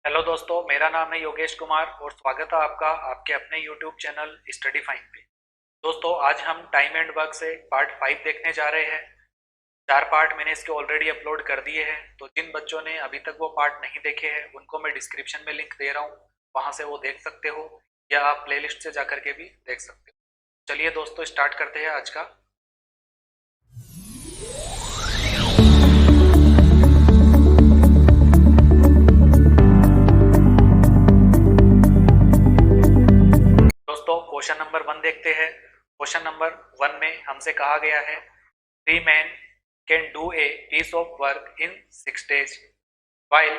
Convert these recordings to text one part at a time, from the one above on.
Hello दोस्तों, मेरा नाम है योगेश कुमार और स्वागत है आपका आपके अपने यूट्यूब चैनल स्टडी फाइन पे। दोस्तों, आज हम टाइम एंड वर्क से पार्ट 5 देखने जा रहे हैं। 4 पार्ट मैंने इसके ऑलरेडी अपलोड कर दिए हैं, तो जिन बच्चों ने अभी तक वो पार्ट नहीं देखे हैं उनको मैं डिस्क्रिप्शन में लिंक दे रहा हूँ, वहाँ से वो देख सकते हो या आप प्लेलिस्ट से जा करके भी देख सकते हो। चलिए दोस्तों, स्टार्ट करते हैं आज का। दोस्तों, क्वेश्चन नंबर 1 देखते हैं। क्वेश्चन नंबर 1 में हमसे कहा गया है, 3 men can do a piece of work in 6 days while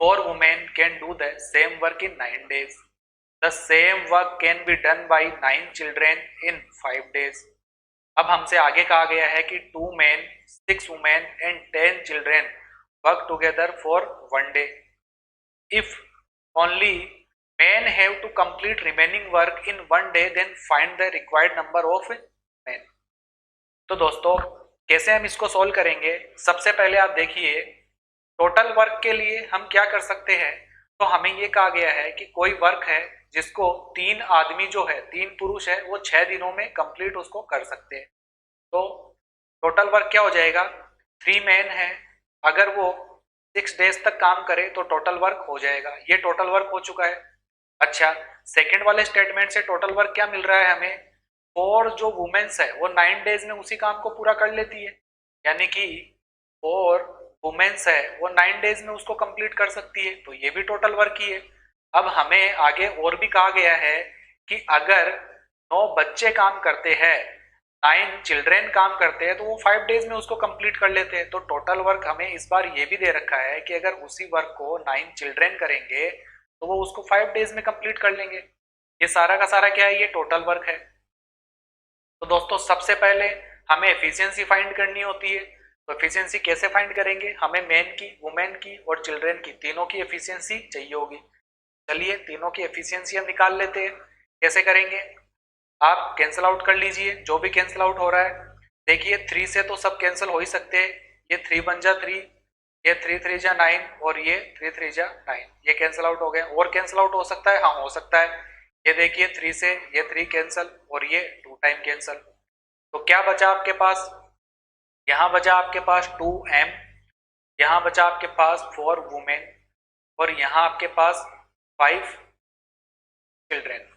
4 women can do the same work in 9 days. The same work can be done by 9 children in 5 days. अब हमसे आगे कहा गया है कि 2 men, 6 women and 10 children work together for 1 day. If only men have to complete remaining work in 1 day, then find the required number of men. तो दोस्तों, कैसे हम इसको सॉल्व करेंगे? सबसे पहले आप देखिए, टोटल वर्क के लिए हम क्या कर सकते हैं। तो हमें ये कहा गया है कि कोई वर्क है जिसको 3 आदमी जो है, 3 पुरुष है, वो 6 दिनों में कंप्लीट उसको कर सकते हैं। तो टोटल वर्क क्या हो जाएगा? 3 मैन है, अगर वो 6 डेज तक काम करे तो टोटल वर्क हो जाएगा। ये टोटल वर्क हो चुका है। अच्छा, सेकंड वाले स्टेटमेंट से टोटल वर्क क्या मिल रहा है हमें? 4 जो वुमेन्स है वो 9 डेज में उसी काम को पूरा कर लेती है, यानी कि 4 वुमेन्स है वो 9 डेज में उसको कंप्लीट कर सकती है, तो ये भी टोटल वर्क ही है। अब हमें आगे और भी कहा गया है कि अगर 9 बच्चे काम करते हैं, 9 चिल्ड्रेन काम करते हैं, तो वो 5 डेज में उसको कंप्लीट कर लेते हैं। तो टोटल वर्क हमें इस बार ये भी दे रखा है कि अगर उसी वर्क को 9 चिल्ड्रेन करेंगे तो वो उसको 5 डेज में कंप्लीट कर लेंगे। ये सारा का सारा क्या है? ये टोटल वर्क है। तो दोस्तों, सबसे पहले हमें एफिशिएंसी फाइंड करनी होती है। तो एफिशिएंसी कैसे फाइंड करेंगे? हमें मैन की, वुमेन की और चिल्ड्रेन की, तीनों की एफिशिएंसी चाहिए होगी। चलिए, तीनों की एफिशिएंसी हम निकाल लेते हैं। कैसे करेंगे? आप कैंसिल आउट कर लीजिए जो भी कैंसिल आउट हो रहा है। देखिए, 3 से तो सब कैंसिल हो ही सकते हैं। ये 3 बन जा 3, ये 3 3 जा 9 और ये 3 3 जा 9, ये कैंसिल आउट हो गए। और कैंसिल आउट हो सकता है? हाँ, हो सकता है। ये देखिए, 3 से ये 3 कैंसिल और ये 2 टाइम कैंसिल। तो क्या बचा आपके पास? यहाँ बचा आपके पास 2m, यहाँ बचा आपके पास 4 वुमेन और यहाँ आपके पास 5 चिल्ड्रेन।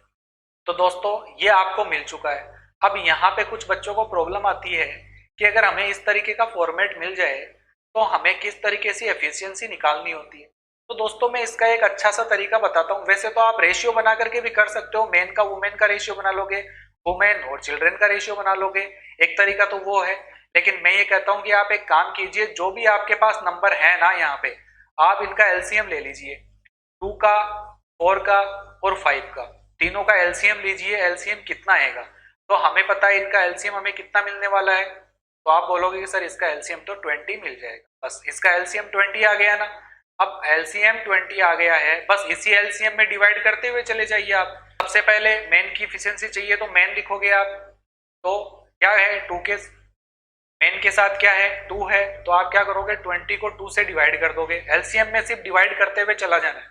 तो दोस्तों, ये आपको मिल चुका है। अब यहाँ पे कुछ बच्चों को प्रॉब्लम आती है कि अगर हमें इस तरीके का फॉर्मेट मिल जाए तो हमें किस तरीके से एफिशिएंसी निकालनी होती है। तो दोस्तों, मैं इसका एक अच्छा सा तरीका बताता हूँ। वैसे तो आप रेशियो बना करके भी कर सकते हो, मेन का वुमेन का रेशियो बना लोगे, वुमेन और चिल्ड्रेन का रेशियो बना लोगे, एक तरीका तो वो है। लेकिन मैं ये कहता हूँ कि आप एक काम कीजिए, जो भी आपके पास नंबर है ना यहाँ पे, आप इनका एलसीएम ले लीजिए। 2 का, 4 का और 5 का, तीनों का एलसीएम लीजिए। एलसीएम कितना आएगा? तो हमें पता है इनका एलसीएम हमें कितना मिलने वाला है। तो आप बोलोगे कि सर इसका एलसीएम तो 20 मिल जाएगा। बस इसका एलसीएम 20 आ गया ना। अब एलसीएम 20 आ गया है, बस इसी एलसीएम में डिवाइड करते हुए चले जाइए आप। सबसे पहले मेन की एफिशिएंसी चाहिए तो मेन लिखोगे आप। तो क्या है? 2 के मेन के साथ क्या है? 2 है, तो आप क्या करोगे? 20 को 2 से डिवाइड कर दोगे। एलसीएम में सिर्फ डिवाइड करते हुए चला जाना है।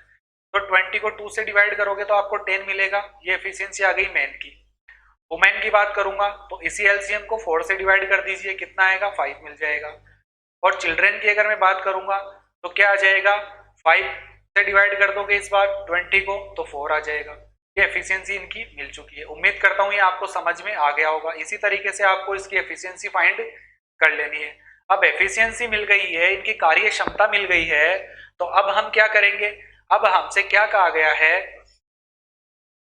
तो 20 को 2 से डिवाइड करोगे तो आपको 10 मिलेगा। ये एफिशिएंसी आ गई मेन की। वुमेन की बात करूंगा तो इसी एलसीएम को 4 से डिवाइड कर दीजिए, कितना आएगा? 5 मिल जाएगा। और चिल्ड्रेन की अगर मैं बात करूंगा तो क्या आ जाएगा? 5 से डिवाइड कर दोगे इस बार 20 को तो 4 आ जाएगा। ये एफिशिएंसी इनकी मिल चुकी है। उम्मीद करता हूं ये आपको समझ में आ गया होगा। इसी तरीके से आपको इसकी एफिशिएंसी फाइंड कर लेनी है। अब एफिशिएंसी मिल गई है, इनकी कार्य क्षमता मिल गई है, तो अब हम क्या करेंगे? अब हमसे क्या कहा गया है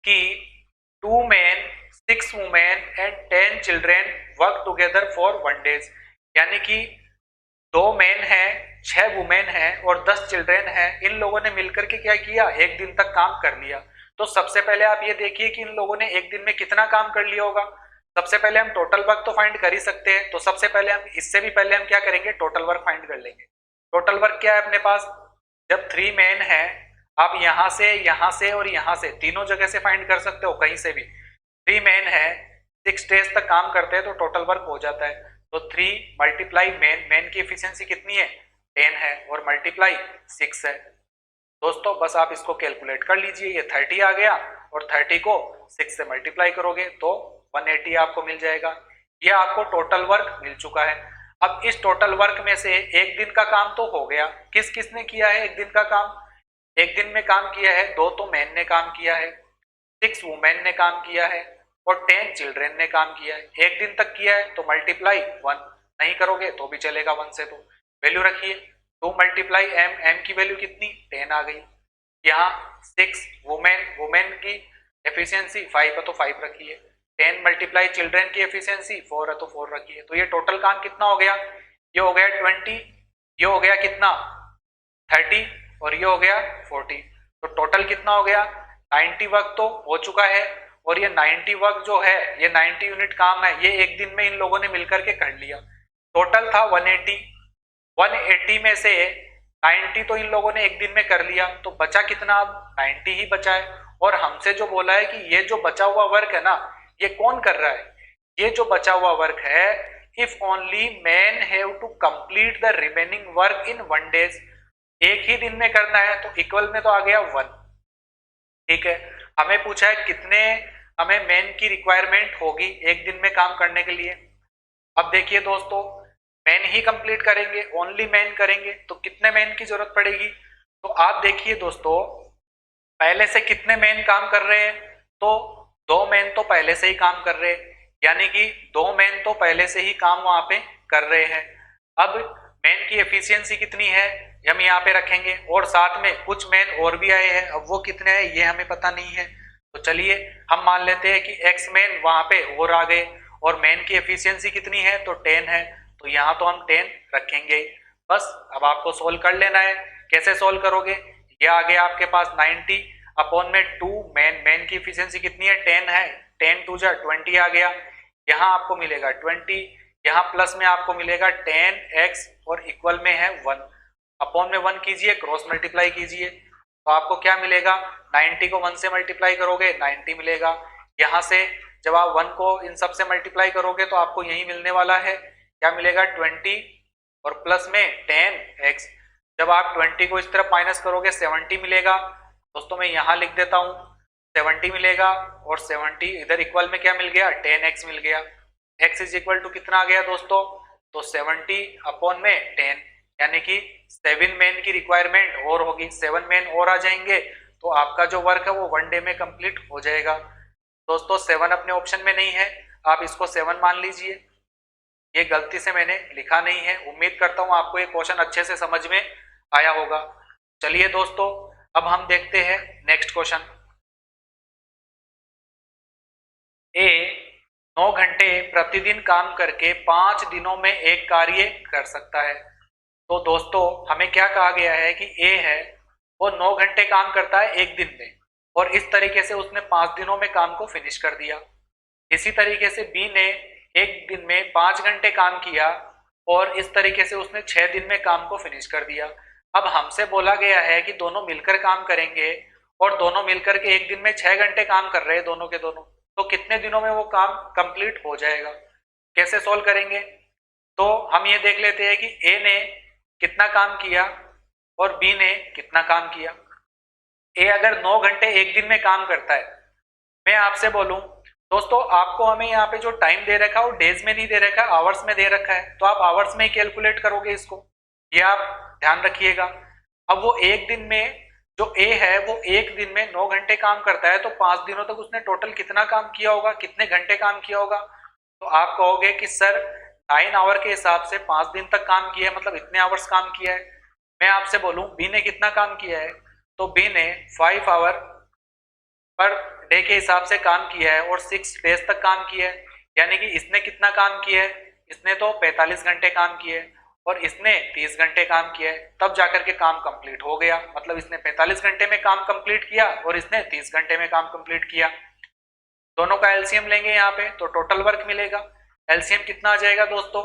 कि 2 men, 6 women and 10 children work together for 1 days, यानी कि 2 मेन है, 6 वुमेन है और 10 चिल्ड्रेन है। इन लोगों ने मिलकर के क्या किया? एक दिन तक काम कर लिया। तो सबसे पहले आप ये देखिए कि इन लोगों ने एक दिन में कितना काम कर लिया होगा। सबसे पहले हम टोटल वर्क तो फाइंड कर ही सकते हैं, तो सबसे पहले हम, इससे भी पहले हम क्या करेंगे? टोटल वर्क फाइंड कर लेंगे। टोटल वर्क क्या है अपने पास? जब 3 मेन है, आप यहां से और यहां से तीनों जगह से फाइंड कर सकते हो, कहीं से भी। 3 मेन है, 6 डेज तक काम करते हैं तो टोटल वर्क हो जाता है। तो 3 मल्टीप्लाई मेन, मेन की एफिशिएंसी कितनी है? 10 है और मल्टीप्लाई 6 है। दोस्तों बस आप इसको कैलकुलेट कर लीजिए, ये 30 आ गया और 30 को 6 से मल्टीप्लाई करोगे तो 180 आपको मिल जाएगा। ये आपको टोटल वर्क मिल चुका है। अब इस टोटल वर्क में से एक दिन का काम तो हो गया। किस किसने किया है एक दिन का काम? एक दिन में काम किया है 2 तो मैन ने काम किया है, 6 वुमेन ने काम किया है और 10 चिल्ड्रेन ने काम किया है। एक दिन तक किया है तो मल्टीप्लाई 1 नहीं करोगे तो भी चलेगा 1 से। तो वैल्यू रखिए 2 मल्टीप्लाई एम, एम की वैल्यू कितनी 10 आ गई। यहाँ 6 वुमेन, वुमेन की एफिशिएंसी 5 है तो 5 रखिए। 10 मल्टीप्लाई चिल्ड्रेन की एफिशिएंसी 4 है तो 4 रखिए। तो ये टोटल काम कितना हो गया? ये हो गया 20, ये हो गया कितना 30 और ये हो गया 40। तो टोटल कितना हो गया 90 वर्क तो हो चुका है। और ये 90 वर्क जो है, ये 90 यूनिट काम है, ये एक दिन में इन लोगों ने मिलकर के कर लिया। टोटल था 180, 180 में से 90 तो इन लोगों ने एक दिन में कर लिया, तो बचा कितना? अब 90 ही बचा है। और हमसे जो बोला है कि ये जो बचा हुआ वर्क है ना, ये कौन कर रहा है? ये जो बचा हुआ वर्क है, if only man have to complete the remaining work in 1 days, एक ही दिन में करना है तो इक्वल में तो आ गया 1। ठीक है, हमें पूछा है कितने हमें मैन की रिक्वायरमेंट होगी एक दिन में काम करने के लिए। अब देखिए दोस्तों, मैन ही कंप्लीट करेंगे, ओनली मैन करेंगे तो कितने मैन की जरूरत पड़ेगी? तो आप देखिए दोस्तों, पहले से कितने मैन काम कर रहे हैं? तो 2 मैन तो पहले से ही काम कर रहे हैं, यानी कि 2 मैन तो पहले से ही काम वहां पे कर रहे हैं। अब मैन की एफिशिएंसी कितनी है हम यहाँ पे रखेंगे, और साथ में कुछ मैन और भी आए हैं। अब वो कितने हैं ये हमें पता नहीं है, तो चलिए हम मान लेते हैं कि एक्स मैन वहां पे और आ गए, और मैन की एफिशिएंसी कितनी है तो 10 है, तो यहाँ तो हम 10 रखेंगे। बस अब आपको सोल्व कर लेना है। कैसे सोल्व करोगे? ये आ गया आपके पास 90 अपॉन में 2 मैन, मैन की एफिशिएंसी कितनी है 10 है, 10 2 जा 20 आ गया। यहाँ आपको मिलेगा 20, यहाँ प्लस में आपको मिलेगा 10x और इक्वल में है 1, अपॉन में 1 कीजिए, क्रॉस मल्टीप्लाई कीजिए तो आपको क्या मिलेगा? 90 को 1 से मल्टीप्लाई करोगे 90 मिलेगा। यहाँ से जब आप 1 को इन सब से मल्टीप्लाई करोगे तो आपको यही मिलने वाला है, क्या मिलेगा 20 और प्लस में 10x। जब आप 20 को इस तरफ माइनस करोगे 70 मिलेगा। दोस्तों मैं यहाँ लिख देता हूँ 70 मिलेगा, और 70 इधर इक्वल में क्या मिल गया 10x मिल गया। x इज इक्वल टू कितना आ गया दोस्तों? तो 70 अपॉन में 10, यानी कि 7 मैन की रिक्वायरमेंट और होगी, 7 मैन और आ जाएंगे तो आपका जो वर्क है वो 1 डे में कंप्लीट हो जाएगा। दोस्तों 7 अपने ऑप्शन में नहीं है, आप इसको 7 मान लीजिए। ये गलती से मैंने लिखा नहीं है। उम्मीद करता हूं आपको ये क्वेश्चन अच्छे से समझ में आया होगा। चलिए दोस्तों अब हम देखते हैं नेक्स्ट क्वेश्चन। ए 9 घंटे प्रतिदिन काम करके 5 दिनों में एक कार्य कर सकता है। तो दोस्तों हमें क्या कहा गया है कि ए है वो 9 घंटे काम करता है एक दिन में, और इस तरीके से उसने 5 दिनों में काम को फिनिश कर दिया। इसी तरीके से बी ने एक दिन में 5 घंटे काम किया और इस तरीके से उसने 6 दिन में काम को फिनिश कर दिया। अब हमसे बोला गया है कि दोनों मिलकर काम करेंगे, और दोनों मिलकर के एक दिन में 6 घंटे काम कर रहे हैं दोनों के दोनों, तो कितने दिनों में वो काम कंप्लीट हो जाएगा? कैसे सोल्व करेंगे? तो हम ये देख लेते हैं कि ए ने कितना काम किया और बी ने कितना काम किया। ए अगर 9 घंटे एक दिन में काम करता है, मैं आपसे बोलूं दोस्तों, आपको हमें यहाँ पे जो टाइम दे रखा है वो डेज में नहीं दे रखा है, आवर्स में दे रखा है, तो आप आवर्स में ही कैलकुलेट करोगे इसको, ये आप ध्यान रखिएगा। अब वो एक दिन में, जो ए है वो एक दिन में 9 घंटे काम करता है, तो 5 दिनों तक उसने टोटल कितना काम किया होगा, कितने घंटे काम किया होगा? तो आप कहोगे कि सर 9 आवर के हिसाब से 5 दिन तक काम किया है, मतलब इतने आवर्स काम किया है। मैं आपसे बोलूं बी ने कितना काम किया है, तो बी ने 5 आवर पर डे के हिसाब से काम किया है और 6 डेज तक काम किया है। यानी कि इसने कितना काम किया है? इसने तो 45 घंटे काम किए और इसने 30 घंटे काम किया है, तब जाकर के काम कंप्लीट हो गया। मतलब इसने 45 घंटे में काम कंप्लीट किया और इसने 30 घंटे में काम कंप्लीट किया। दोनों का एलसीएम लेंगे यहाँ पे तो टोटल वर्क मिलेगा। एलसीएम कितना आ जाएगा दोस्तों?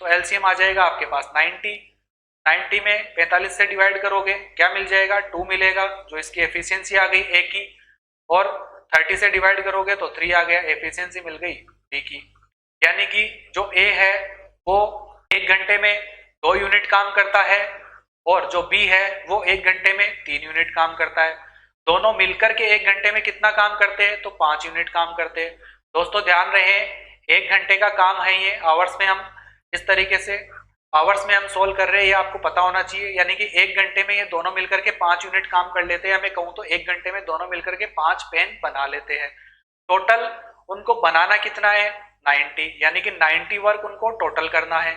तो एलसीएम आ जाएगा आपके पास 90 में 45 से डिवाइड करोगे क्या मिल जाएगा? 2 मिलेगा, जो इसकी एफिशिएंसी आ गई ए की, और 30 से डिवाइड करोगे तो 3 आ गया, एफिशिएंसी मिल गई बी की। यानी कि जो ए है वो 1 घंटे में 2 यूनिट काम करता है और जो बी है वो 1 घंटे में 3 यूनिट काम करता है। दोनों मिलकर के 1 घंटे में कितना काम करते हैं, तो 5 यूनिट काम करते हैं। दोस्तों ध्यान रहे 1 घंटे का काम है ये, आवर्स में हम इस तरीके से आवर्स में हम सोल्व कर रहे हैं, ये आपको पता होना चाहिए। यानी कि 1 घंटे में ये दोनों मिलकर के 5 यूनिट काम कर लेते हैं। मैं कहूँ तो 1 घंटे में दोनों मिलकर के 5 पेन बना लेते हैं। टोटल उनको बनाना कितना है, 90, यानी कि 90 वर्क उनको टोटल करना है।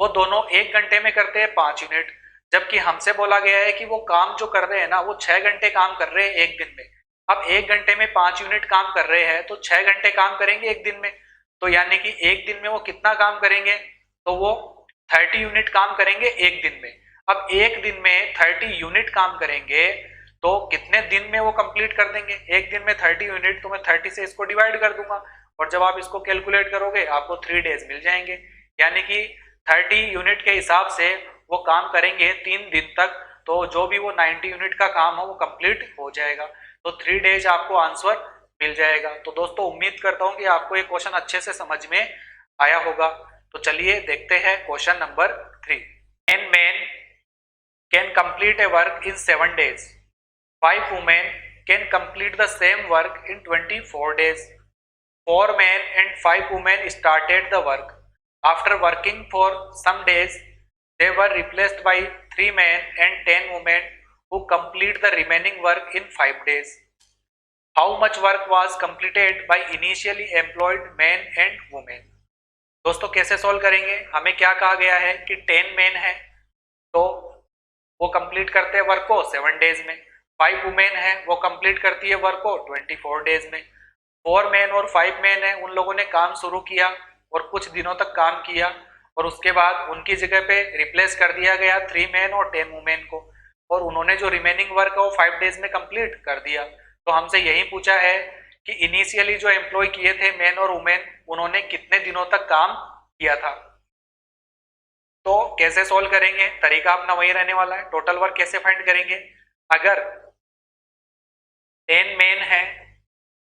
वो दोनों 1 घंटे में करते हैं 5 यूनिट, जबकि हमसे बोला गया है कि वो काम जो कर रहे हैं ना वो 6 घंटे काम कर रहे हैं एक दिन में। अब 1 घंटे में 5 यूनिट काम कर रहे हैं तो 6 घंटे काम करेंगे एक दिन में, तो यानी कि एक दिन में वो कितना काम करेंगे, तो वो 30 यूनिट काम करेंगे एक दिन में। अब एक दिन में 30 यूनिट काम करेंगे तो कितने दिन में वो कंप्लीट कर देंगे, एक दिन में 30 यूनिट, तो मैं 30 से इसको डिवाइड कर दूंगा और जब आप इसको कैलकुलेट करोगे आपको 3 डेज मिल जाएंगे। यानी कि 30 यूनिट के हिसाब से वो काम करेंगे 3 दिन तक, तो जो भी वो 90 यूनिट का काम हो वो कंप्लीट हो जाएगा। तो 3 डेज आपको आंसर मिल जाएगा। तो दोस्तों उम्मीद करता हूं कि आपको ये क्वेश्चन अच्छे से समझ में आया होगा। तो चलिए देखते हैं question number 3। 10 men can complete a work in 7 days. 5 women can complete the same work in 24 days. 4 men and 5 women started the work. After working for some days, they were replaced by 3 men and 10 women who complete the remaining work in 5 days. How much work was completed by initially employed men and women? दोस्तों कैसे solve करेंगे, हमें क्या कहा गया है कि 10 main है तो वो कंप्लीट करते हैं वर्क को 7 डेज में, 5 वुमेन है वो कंप्लीट करती है वर्क को 24 डेज में, 4 मेन और 5 मेन है उन लोगों ने काम शुरू किया और कुछ दिनों तक काम किया और उसके बाद उनकी जगह पे रिप्लेस कर दिया गया 3 मेन और 10 वुमेन को, और उन्होंने जो रिमेनिंग वर्क है वो 5 डेज में कंप्लीट कर दिया। तो हमसे यही पूछा है कि इनिशियली जो एम्प्लॉय किए थे मेन और वुमेन उन्होंने कितने दिनों तक काम किया था। तो कैसे सॉल्व करेंगे, तरीका अपना वही रहने वाला है। टोटल वर्क कैसे फाइंड करेंगे, अगर 10 मेन है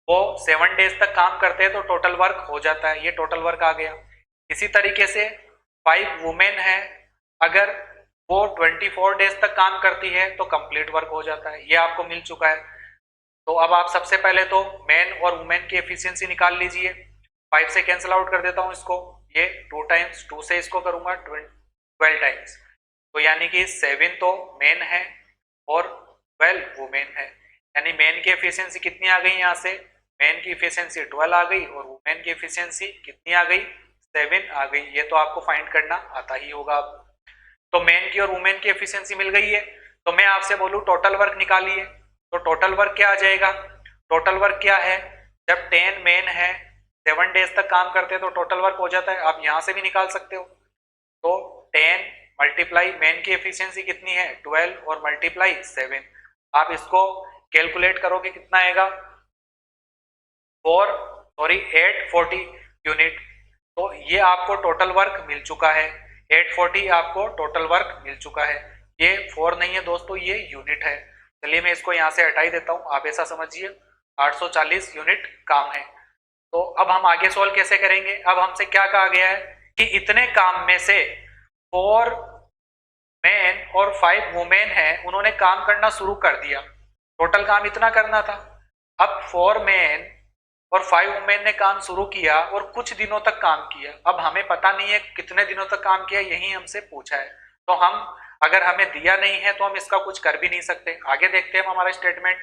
वो 7 डेज तक काम करते हैं तो टोटल वर्क हो जाता है, ये टोटल वर्क आ गया। इसी तरीके से 5 वुमेन है, अगर वो 24 डेज तक काम करती है तो कंप्लीट वर्क हो जाता है, ये आपको मिल चुका है। तो अब आप सबसे पहले तो मेन और वुमेन की एफिशिएंसी निकाल लीजिए। 5 से कैंसिल आउट कर देता हूं इसको, ये 2 टाइम्स, 2 से इसको करूंगा 12 टाइम्स, तो यानी कि 7 तो मेन है और 12 वुमेन है। यानी मेन की एफिशिएंसी कितनी आ गई, यहाँ से मेन की एफिशिएंसी 12 आ गई और वुमेन की एफिशिएंसी कितनी आ गई, 7 आ गई। ये तो आपको फाइंड करना आता ही होगा। तो मेन की और वुमेन की एफिशिएंसी मिल गई है, तो मैं आपसे बोलूं टोटल वर्क निकालिए, तो टोटल वर्क क्या आ जाएगा, टोटल वर्क क्या है, जब 10 मेन है 7 डेज तक काम करते हैं तो टोटल वर्क हो जाता है। आप यहां से भी निकाल सकते हो, तो 10 मल्टीप्लाई मेन की एफिशिएंसी कितनी है 12 और मल्टीप्लाई 7, आप इसको कैलकुलेट करोगे कितना आएगा 840 यूनिट। तो ये आपको टोटल वर्क मिल चुका है, 840 आपको टोटल वर्क मिल चुका है। ये 4 नहीं है दोस्तों, ये यूनिट है। चलिए मैं इसको यहाँ से हटा ही देता हूँ, आप ऐसा समझिए 840 यूनिट काम है। तो अब हम आगे सोल्व कैसे करेंगे, अब हमसे क्या कहा गया है कि इतने काम में से 4 मेन और 5 वुमेन है उन्होंने काम करना शुरू कर दिया, टोटल काम इतना करना था। अब 4 मेन और 5 वुमेन ने काम शुरू किया और कुछ दिनों तक काम किया। अब हमें पता नहीं है कितने दिनों तक काम किया, यही हमसे पूछा है। तो हम अगर हमें दिया नहीं है तो हम इसका कुछ कर भी नहीं सकते। आगे देखते हैं हम हमारा स्टेटमेंट।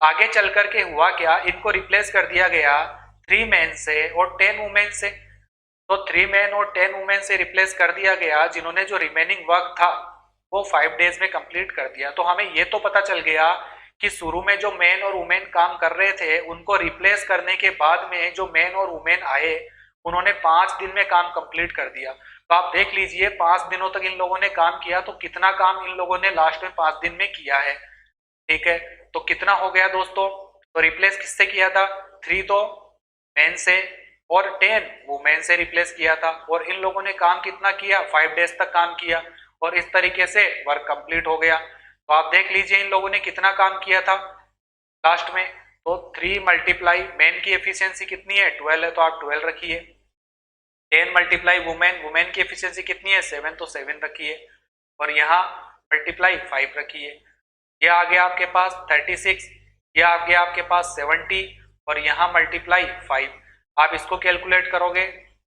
आगे चल करके हुआ क्या, इनको रिप्लेस कर दिया गया 3 मेन से और 10 वुमेन से। तो 3 मेन और 10 वुमेन से रिप्लेस कर दिया गया, जिन्होंने जो रिमेनिंग वर्क था वो 5 डेज में कंप्लीट कर दिया। तो हमें ये तो पता चल गया कि शुरू में जो मेन और वुमेन काम कर रहे थे उनको रिप्लेस करने के बाद में जो मेन और वुमेन आए उन्होंने 5 दिन में काम कंप्लीट कर दिया। तो आप देख लीजिए 5 दिनों तक इन लोगों ने काम किया, तो कितना काम इन लोगों ने लास्ट में 5 दिन में किया है। ठीक है, तो कितना हो गया दोस्तों, तो रिप्लेस किससे किया था, 3 तो मेन से और 10 वुमेन से रिप्लेस किया था, और इन लोगों ने काम कितना किया 5 डेज तक काम किया और इस तरीके से वर्क कंप्लीट हो गया। तो आप देख लीजिए इन लोगों ने कितना काम किया था लास्ट में, तो 3 मल्टीप्लाई मेन की एफिशिएंसी कितनी है 12 है तो आप 12 रखिए, 10 मल्टीप्लाई वुमेन, वुमेन की एफिशिएंसी कितनी है 7 तो 7 रखिए, और यहाँ मल्टीप्लाई 5 रखिए। ये आ गया आपके पास 36, ये आ गया आपके पास 70 और यहाँ मल्टीप्लाई 5। आप इसको कैलकुलेट करोगे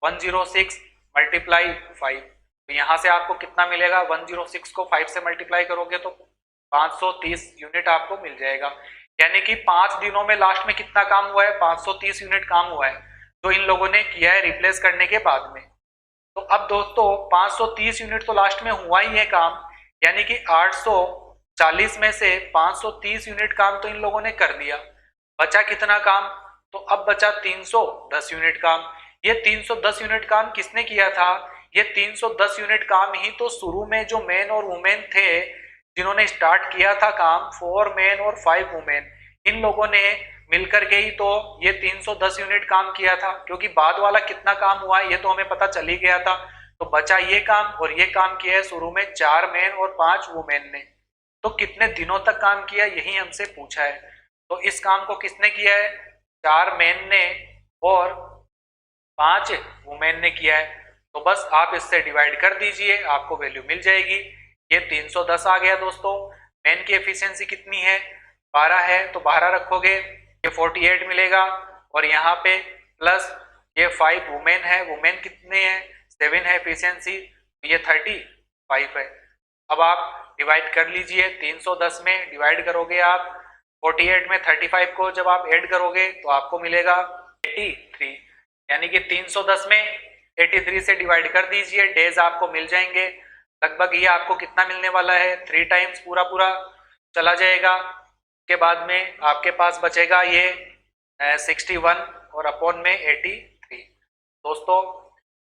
106 मल्टीप्लाई 5, तो यहाँ से आपको कितना मिलेगा? 106 को 5 से मल्टीप्लाई करोगे तो 530 यूनिट आपको मिल जाएगा। यानी कि 5 दिनों में लास्ट में कितना काम हुआ है? 530 यूनिट काम हुआ है जो इन लोगों ने किया है रिप्लेस करने के बाद में। तो अब दोस्तों 530 यूनिट तो लास्ट में हुआ ही है काम, यानी कि 840 में से 530 यूनिट काम तो इन लोगों ने कर दिया। बचा कितना काम? तो अब बचा 310 यूनिट काम। ये 310 यूनिट काम किसने किया था? ये 310 यूनिट काम ही तो शुरू में जो मैन और वुमेन थे जिन्होंने स्टार्ट किया था काम, 4 मैन और 5 वुमेन, इन लोगों ने मिलकर के ही तो ये 310 यूनिट काम किया था। क्योंकि बाद वाला कितना काम हुआ है ये तो हमें पता चल ही गया था। तो बचा ये काम, और ये काम किया है शुरू में 4 मैन और 5 वुमेन ने। तो कितने दिनों तक काम किया यही हमसे पूछा है। तो इस काम को किसने किया है? 4 मैन ने और 5 वुमेन ने किया है। तो बस आप इससे डिवाइड कर दीजिए, आपको वैल्यू मिल जाएगी। ये 310 आ गया दोस्तों। मैन की एफिशिएंसी कितनी है? 12 है, तो 12 रखोगे, ये 48 मिलेगा। और यहाँ पे प्लस ये 5 वुमेन है, वुमेन कितने हैं? 7 है एफिशिएंसी, ये 35 है। अब आप डिवाइड कर लीजिए, 310 में डिवाइड करोगे आप 48 में 35 को जब आप ऐड करोगे तो आपको मिलेगा 83। यानी कि 310 में 83 से डिवाइड कर दीजिए, डेज आपको मिल जाएंगे। लगभग ये आपको कितना मिलने वाला है? 3 टाइम्स पूरा पूरा चला जाएगा। के बाद में आपके पास बचेगा ये 61 और अपॉन में 83। दोस्तों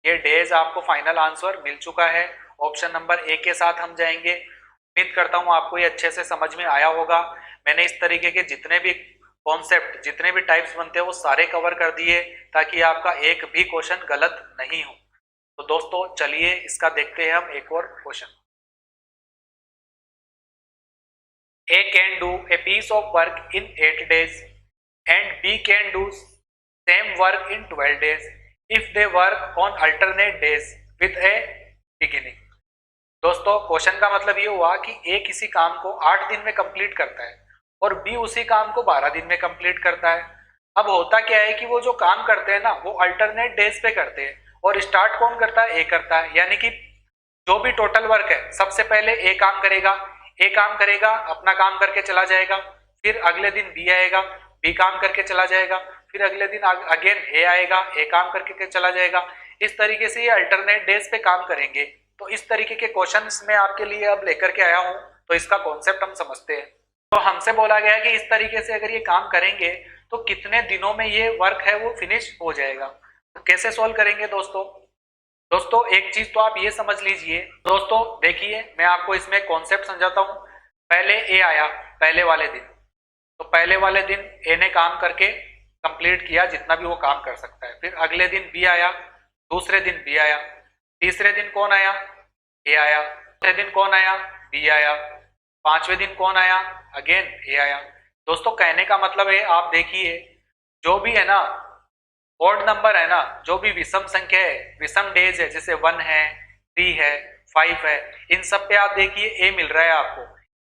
ये डेज आपको फाइनल आंसर मिल चुका है। ऑप्शन नंबर ए के साथ हम जाएंगे। उम्मीद करता हूँ आपको ये अच्छे से समझ में आया होगा। मैंने इस तरीके के जितने भी कॉन्सेप्ट, जितने भी टाइप्स बनते हैं वो सारे कवर कर दिए ताकि आपका एक भी क्वेश्चन गलत नहीं हो। तो दोस्तों चलिए इसका देखते हैं हम एक और question. A can do a piece of work in 8 days and B can do same work in 12 days if they work on alternate days with a beginning। दोस्तों क्वेश्चन का मतलब ये हुआ कि A किसी काम को 8 दिन में कंप्लीट करता है और B उसी काम को 12 दिन में कंप्लीट करता है। अब होता क्या है कि वो जो काम करते हैं ना वो अल्टरनेट डेज पे करते हैं और स्टार्ट कौन करता है? A करता है। यानी कि जो भी टोटल वर्क है सबसे पहले A काम करेगा, अपना काम करके चला जाएगा, फिर अगले दिन बी आएगा, बी काम करके चला जाएगा, फिर अगले दिन अगेन ए आएगा, ए काम करके चला जाएगा। इस तरीके से ये अल्टरनेट डेज पे काम करेंगे। तो इस तरीके के क्वेश्चंस मैं आपके लिए अब लेकर के आया हूं, तो इसका कॉन्सेप्ट हम समझते हैं। तो हमसे बोला गया कि इस तरीके से अगर ये काम करेंगे तो कितने दिनों में ये वर्क है वो फिनिश हो जाएगा। तो कैसे सोल्व करेंगे दोस्तों एक चीज तो आप ये समझ लीजिए। दोस्तों देखिए मैं आपको इसमें कॉन्सेप्ट समझाता हूँ। पहले ए आया पहले वाले दिन, तो पहले वाले दिन ए ने काम करके कंप्लीट किया जितना भी वो काम कर सकता है। फिर अगले दिन बी आया, दूसरे दिन बी आया, तीसरे दिन कौन आया? ए आया, चौथे दिन कौन आया? बी आया, पांचवें दिन कौन आया? अगेन ए आया। दोस्तों कहने का मतलब है आप देखिए जो भी है ना ऑड नंबर है ना, जो भी विषम संख्या है, विषम डेज है, जैसे 1 है, 3 है, 5 है, इन सब पे आप देखिए ए मिल रहा है आपको।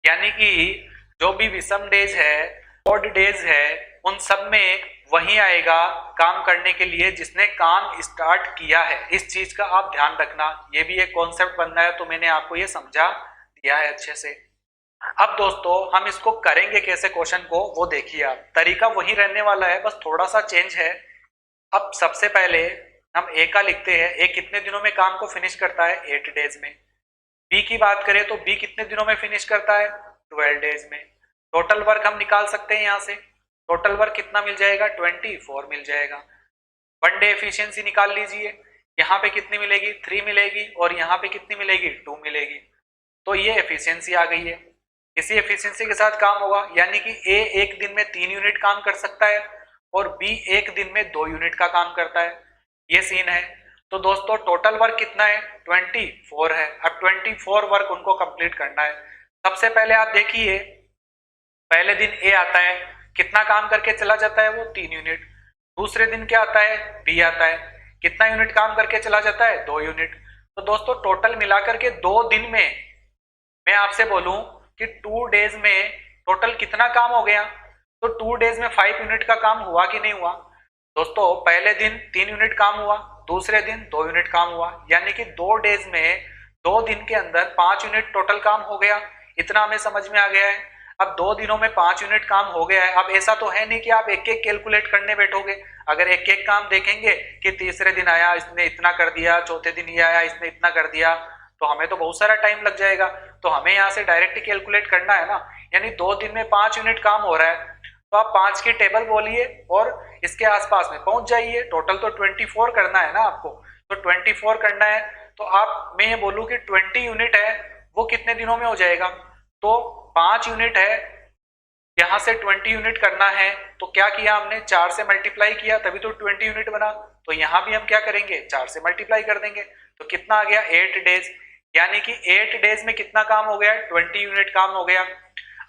यानी कि जो भी विषम डेज है, ऑड डेज है, उन सब में वही आएगा काम करने के लिए जिसने काम स्टार्ट किया है। इस चीज का आप ध्यान रखना। ये भी एक कॉन्सेप्ट बनना है तो मैंने आपको ये समझा दिया है अच्छे से। अब दोस्तों हम इसको करेंगे कैसे क्वेश्चन को वो देखिए आप। तरीका वही रहने वाला है, बस थोड़ा सा चेंज है। अब सबसे पहले हम ए का लिखते हैं। ए कितने दिनों में काम को फिनिश करता है? 8 डेज में। बी की बात करें तो बी कितने दिनों में फिनिश करता है? 12 डेज में। टोटल वर्क हम निकाल सकते हैं यहाँ से। टोटल वर्क कितना मिल जाएगा? 24 मिल जाएगा। 1 डे एफिशिएंसी निकाल लीजिए। यहाँ पे कितनी मिलेगी? 3 मिलेगी और यहाँ पे कितनी मिलेगी? 2 मिलेगी। तो ये एफिशिएंसी आ गई है। इसी एफिशिएंसी के साथ काम होगा, यानी कि ए एक दिन में 3 यूनिट काम कर सकता है और बी एक दिन में 2 यूनिट का काम करता है। ये सीन है। तो दोस्तों टोटल वर्क कितना है? 24 है। अब 24 वर्क उनको कंप्लीट करना है। सबसे पहले आप देखिए पहले दिन ए आता है, कितना काम करके चला जाता है वो? 3 यूनिट। दूसरे दिन क्या आता है? बी आता है, कितना यूनिट काम करके चला जाता है? 2 यूनिट। तो दोस्तों टोटल मिलाकर के 2 दिन में मैं आपसे बोलूं कि 2 डेज में टोटल कितना काम हो गया, तो 2 डेज में 5 यूनिट का काम हुआ कि नहीं हुआ दोस्तों। पहले दिन 3 यूनिट काम हुआ, दूसरे दिन 2 यूनिट काम हुआ, यानी कि 2 डेज में 2 दिन के अंदर 5 यूनिट टोटल काम हो गया। इतना हमें समझ में आ गया है। अब 2 दिनों में 5 यूनिट काम हो गया है। अब ऐसा तो है नहीं कि आप एक एक कैलकुलेट करने बैठोगे। अगर एक एक काम देखेंगे कि तीसरे दिन आया इसने इतना कर दिया, चौथे दिन ये आया इसने इतना कर दिया, तो हमें तो बहुत सारा टाइम लग जाएगा। तो हमें यहाँ से डायरेक्ट कैलकुलेट करना है ना, यानी 2 दिन में 5 यूनिट काम हो रहा है, तो आप 5 की टेबल बोलिए और इसके आसपास में पहुंच जाइए। टोटल तो 24 करना है ना आपको, तो 24 करना है। तो आप, मैं ये बोलूं कि 20 यूनिट है वो कितने दिनों में हो जाएगा, तो 5 यूनिट है, यहां से 20 यूनिट करना है, तो क्या किया हमने, 4 से मल्टीप्लाई किया तभी तो 20 यूनिट बना। तो यहां भी हम क्या करेंगे, 4 से मल्टीप्लाई कर देंगे, तो कितना आ गया 8 डेज, यानी कि 8 डेज में कितना काम हो गया, 20 यूनिट काम हो गया।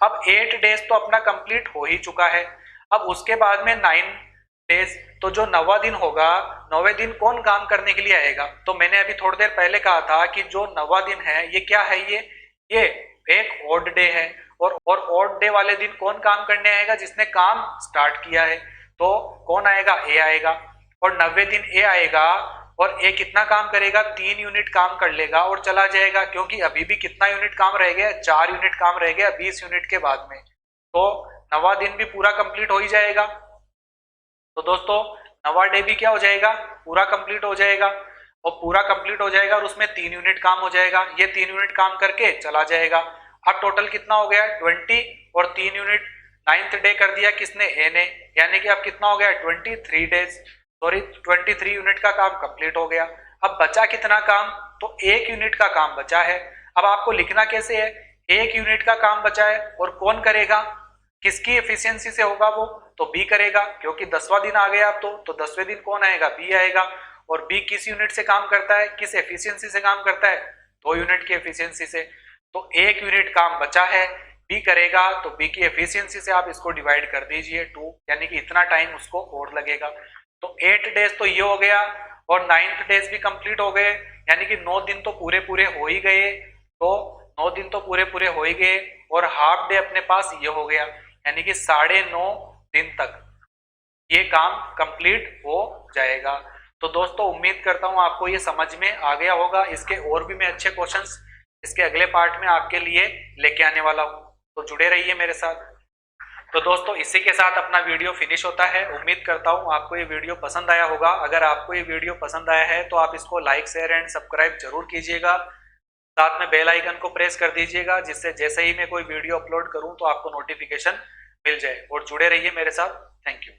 अब 8 डेज तो अपना कंप्लीट हो ही चुका है। अब उसके बाद में 9 डेज, तो जो 9वां दिन होगा, 9वें दिन कौन काम करने के लिए आएगा, तो मैंने अभी थोड़ी देर पहले कहा था कि जो 9वां दिन है ये क्या है, ये एक ऑड डे है। और ऑड डे वाले दिन कौन काम करने आएगा, जिसने काम स्टार्ट किया है, तो कौन आएगा, ए आएगा। और 90वें दिन ए आएगा और ए कितना काम करेगा, 3 यूनिट काम कर लेगा और चला जाएगा, क्योंकि अभी भी कितना यूनिट काम रह गया, 4 यूनिट काम रह गया 20 यूनिट के बाद में, तो 9वां दिन भी पूरा कंप्लीट हो ही जाएगा। तो दोस्तों 9वां डे भी क्या हो जाएगा, पूरा कंप्लीट हो जाएगा, और पूरा कंप्लीट हो जाएगा और उसमें 3 यूनिट काम हो जाएगा, ये 3 यूनिट काम करके चला जाएगा। अब टोटल कितना हो गया, 20 और 3 यूनिट, 9th डे कर दिया किसने, ए ने, यानी कि अब कितना हो गया 23 डेज, सॉरी 23 यूनिट का काम कंप्लीट हो गया। अब बचा कितना काम, तो 1 यूनिट का काम बचा है। अब आपको लिखना कैसे है, 1 यूनिट का काम बचा है और कौन करेगा, किसकी एफिशिएंसी से होगा वो, तो बी करेगा, क्योंकि 10वां दिन आ गया अब तो 10वें दिन कौन आएगा, बी आएगा। और बी किस यूनिट से काम करता है, किस एफिशिएंसी से काम करता है, 2 यूनिट की एफिशिएंसी से। तो 1 यूनिट काम बचा है, बी करेगा, तो बी की एफिशिएंसी से आप इसको डिवाइड कर दीजिए 2, यानी कि इतना टाइम उसको और लगेगा। तो 8 डेज तो ये हो गया और 9th डेज भी कंप्लीट हो गए, यानी कि 9 दिन तो पूरे पूरे हो ही गए। तो 9 दिन तो पूरे पूरे हो ही गए और हाफ डे अपने पास ये हो गया, यानी कि 9.5 दिन तक ये काम कंप्लीट हो जाएगा। तो दोस्तों उम्मीद करता हूं आपको ये समझ में आ गया होगा। इसके और भी मैं अच्छे क्वेश्चंस इसके अगले पार्ट में आपके लिए लेके आने वाला हूं, तो जुड़े रहिए मेरे साथ। तो दोस्तों इसी के साथ अपना वीडियो फिनिश होता है। उम्मीद करता हूं आपको ये वीडियो पसंद आया होगा। अगर आपको ये वीडियो पसंद आया है तो आप इसको लाइक शेयर एंड सब्सक्राइब जरूर कीजिएगा, साथ में बेल आइकन को प्रेस कर दीजिएगा, जिससे जैसे ही मैं कोई वीडियो अपलोड करूं तो आपको नोटिफिकेशन मिल जाए। और जुड़े रहिए मेरे साथ। Thank you.